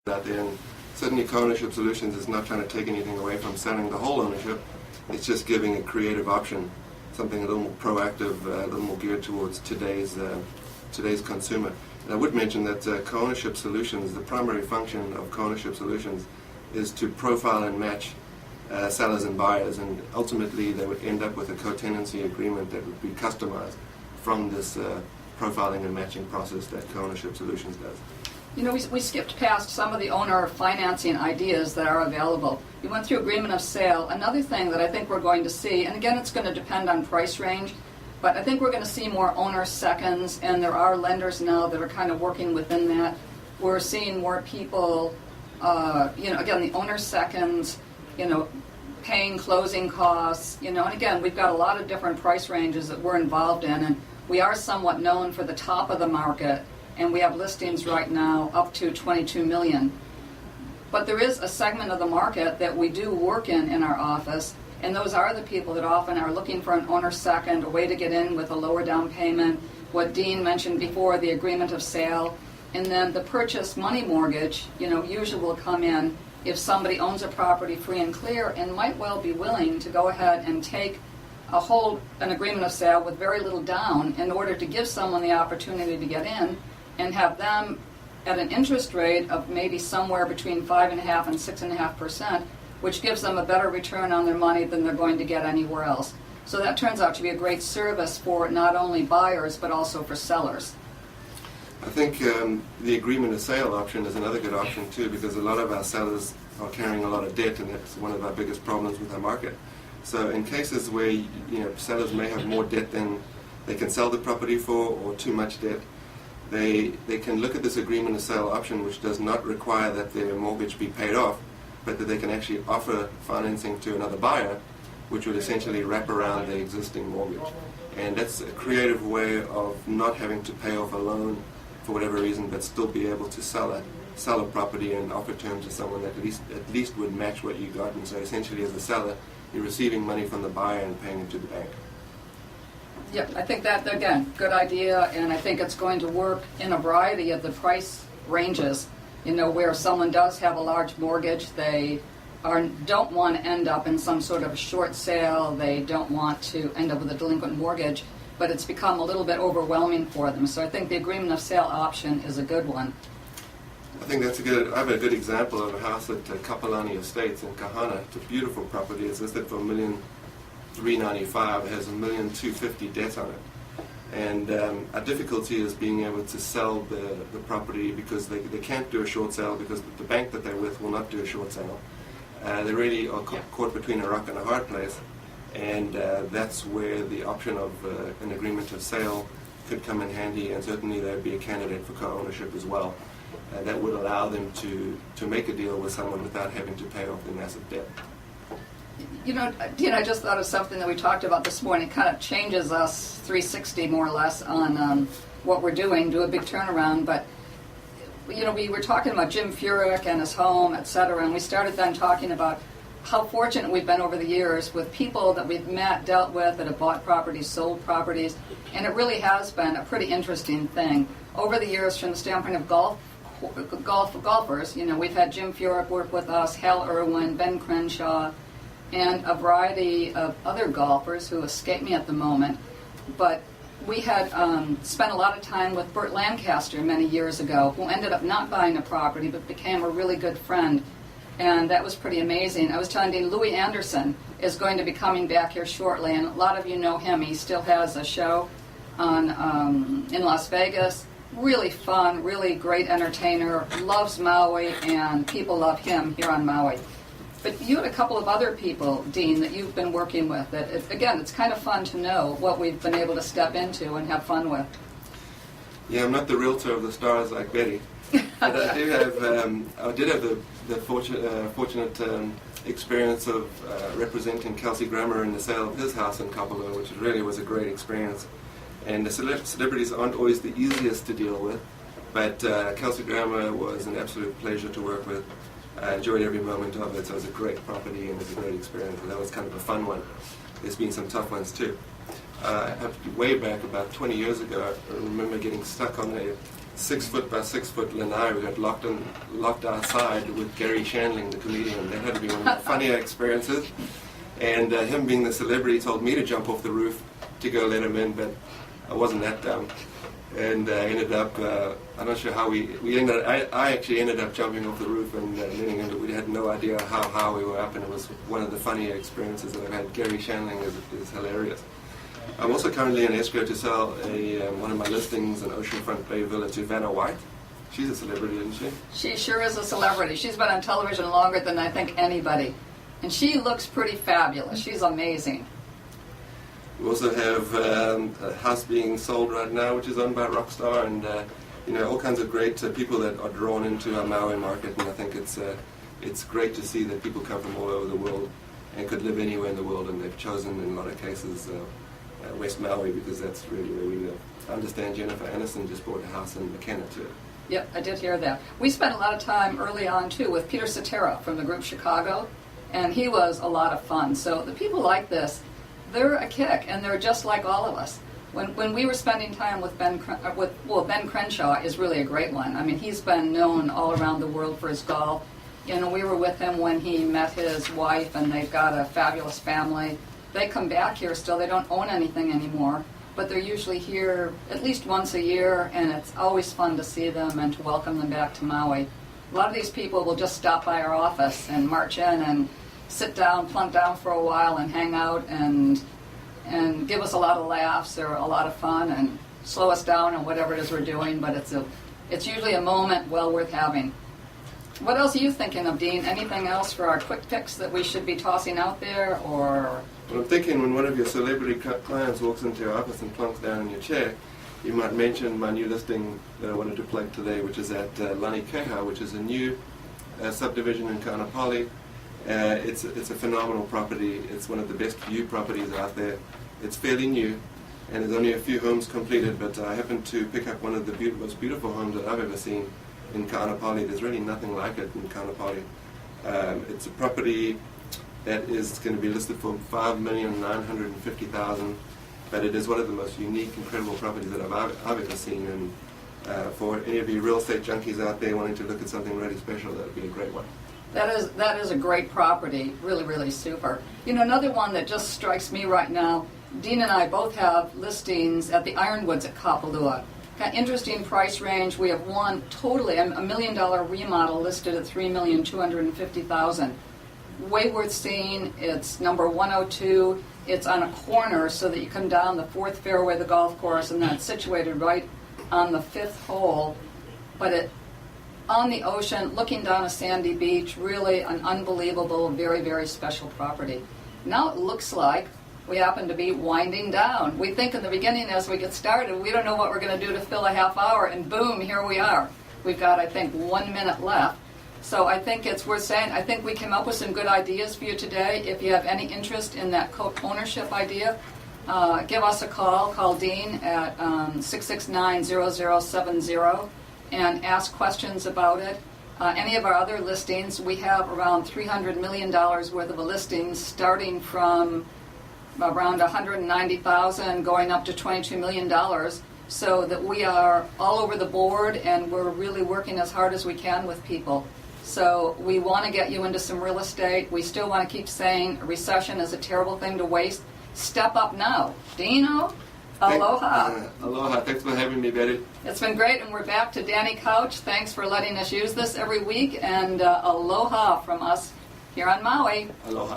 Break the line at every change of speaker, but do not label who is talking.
out there, and certainly co-ownership solutions is not trying to take anything away from selling the whole ownership. It's just giving a creative option, something a little more proactive, a little more geared towards today's consumer. And I would mention that co-ownership solutions, the primary function of co-ownership solutions is to profile and match sellers and buyers, and ultimately they would end up with a co-tenancy agreement that would be customized from this profiling and matching process that co-ownership solutions does.
You know, we skipped past some of the owner financing ideas that are available. We went through agreement of sale. Another thing that I think we're going to see, and again it's going to depend on price range, but I think we're going to see more owner seconds, and there are lenders now that are kind of working within that. We're seeing more people, again, the owner seconds, paying closing costs, and again, we've got a lot of different price ranges that we're involved in, and we are somewhat known for the top of the market, and we have listings right now up to $22 million. But there is a segment of the market that we do work in our office, and those are the people that often are looking for an owner second, a way to get in with a lower down payment, what Dean mentioned before, the agreement of sale, and then the purchase money mortgage, usually will come in if somebody owns a property free and clear and might well be willing to go ahead and take an agreement of sale with very little down in order to give someone the opportunity to get in and have them at an interest rate of maybe somewhere between 5.5% and 6.5%, which gives them a better return on their money than they're going to get anywhere else. So that turns out to be a great service for not only buyers but also for sellers.
I think the agreement of sale option is another good option too, because a lot of our sellers are carrying a lot of debt, and that's one of our biggest problems with our market. So in cases where sellers may have more debt than they can sell the property for, or too much debt, they can look at this agreement of sale option, which does not require that their mortgage be paid off, but that they can actually offer financing to another buyer, which would essentially wrap around the existing mortgage. And that's a creative way of not having to pay off a loan for whatever reason, but still be able to sell a property and offer terms to someone that at least would match what you got. And so essentially, as a seller, you're receiving money from the buyer and paying it to the bank.
Yep, I think that, again, good idea, and I think it's going to work in a variety of the price ranges, where someone does have a large mortgage, they don't want to end up in some sort of a short sale, they don't want to end up with a delinquent mortgage, but it's become a little bit overwhelming for them. So I think the agreement of sale option is a good one.
I think that's I have a good example of a house at Kapalua Estates in Kahana. It's a beautiful property. It's listed for $1,395,000. It has $1,250,000 debt on it. And our difficulty is being able to sell the property because they can't do a short sale because the bank that they're with will not do a short sale. They really are caught between a rock and a hard place. And that's where the option of an agreement of sale could come in handy, and certainly they would be a candidate for co-ownership as well. That would allow them to make a deal with someone without having to pay off the massive debt.
Dean, I just thought of something that we talked about this morning. It kind of changes us 360 more or less on what we're doing, do a big turnaround. But, we were talking about Jim Furyk and his home, et cetera, and we started then talking about how fortunate we've been over the years with people that we've met, dealt with, that have bought properties, sold properties, and it really has been a pretty interesting thing. Over the years, from the standpoint of golfers, we've had Jim Furyk work with us, Hal Irwin, Ben Crenshaw, and a variety of other golfers who escape me at the moment. But we had spent a lot of time with Burt Lancaster many years ago, who ended up not buying a property but became a really good friend. And that was pretty amazing. I was telling Dean, Louis Anderson is going to be coming back here shortly, and a lot of you know him. He still has a show in Las Vegas. Really fun, really great entertainer, loves Maui, and people love him here on Maui. But you had a couple of other people, Dean, that you've been working with. Again, it's kind of fun to know what we've been able to step into and have fun with.
Yeah, I'm not the realtor of the stars like Betty, but I did have the fortunate experience of representing Kelsey Grammer in the sale of his house in Kapalua, which really was a great experience. And the celebrities aren't always the easiest to deal with, but Kelsey Grammer was an absolute pleasure to work with. I enjoyed every moment of it, so it was a great property and it was a great experience, and that was kind of a fun one. There's been some tough ones too. Way back about 20 years ago, I remember getting stuck on 6 foot by 6 foot lanai. We got locked outside with Gary Shandling, the comedian. That had to be one of the funnier experiences. And him being the celebrity told me to jump off the roof to go let him in, but I wasn't that dumb. And ended up, I'm not sure how I actually ended up jumping off the roof and letting him. We had no idea how high we were up, and it was one of the funnier experiences that I've had. Gary Shandling is hilarious. I'm also currently in escrow to sell one of my listings, an oceanfront bay villa to Vanna White. She's a celebrity, isn't she?
She sure is a celebrity. She's been on television longer than I think anybody. And she looks pretty fabulous. She's amazing.
We also have a house being sold right now, which is owned by Rockstar, and all kinds of great people that are drawn into our Maui market. And I think it's great to see that people come from all over the world and could live anywhere in the world, and they've chosen in a lot of cases West Maui because that's really where we live. I understand Jennifer Aniston just bought a house in McKenna too.
Yep, I did hear that. We spent a lot of time early on too with Peter Cetera from the group Chicago, and he was a lot of fun. So the people like this, they're a kick, and they're just like all of us. When we were spending time with Ben Crenshaw is really a great one. I mean, he's been known all around the world for his golf. We were with him when he met his wife, and they've got a fabulous family. They come back here still. They don't own anything anymore, but they're usually here at least once a year, and it's always fun to see them and to welcome them back to Maui. A lot of these people will just stop by our office and march in and sit down, plunk down for a while and hang out and give us a lot of laughs or a lot of fun and slow us down on whatever it is we're doing, but it's usually a moment well worth having. What else are you thinking of, Dean? Anything else for our quick picks that we should be tossing out there, or?
Well, I'm thinking when one of your celebrity clients walks into your office and plunks down in your chair, you might mention my new listing that I wanted to plug today, which is at Laniakea, which is a new subdivision in Kaanapali. It's a phenomenal property. It's one of the best view properties out there. It's fairly new, and there's only a few homes completed, but I happened to pick up one of the most beautiful homes that I've ever seen in Kaanapali. There's really nothing like it in Kaanapali. It's a property that is going to be listed for $5,950,000, but it is one of the most unique, incredible properties that I've ever seen. And for any of you real estate junkies out there wanting to look at something really special, that would be a great one.
That is a great property, really, really super. Another one that just strikes me right now, Dean and I both have listings at the Ironwoods at Kapalua. Got interesting price range. We have one totally, a $1 million remodel listed at $3,250,000. Way worth seeing. It's number 102. It's on a corner so that you come down the 4th fairway of the golf course, and then it's situated right on the 5th hole. But on the ocean, looking down a sandy beach, really an unbelievable, very, very special property. Now it looks like we happen to be winding down. We think in the beginning as we get started, we don't know what we're going to do to fill a half hour, and boom, here we are. We've got, I think, 1 minute left. So I think it's worth saying, I think we came up with some good ideas for you today. If you have any interest in that co-ownership idea, give us a call. Call Dean at 669-0070 and ask questions about it. Any of our other listings, we have around $300 million worth of listings, starting from around $190,000 going up to $22 million, so that we are all over the board, and we're really working as hard as we can with people. So we want to get you into some real estate. We still want to keep saying a recession is a terrible thing to waste. Step up now. Dino, aloha.
Aloha. Thanks for having me, Betty.
It's been great, and we're back to Danny Couch. Thanks for letting us use this every week, and aloha from us here on Maui.
Aloha.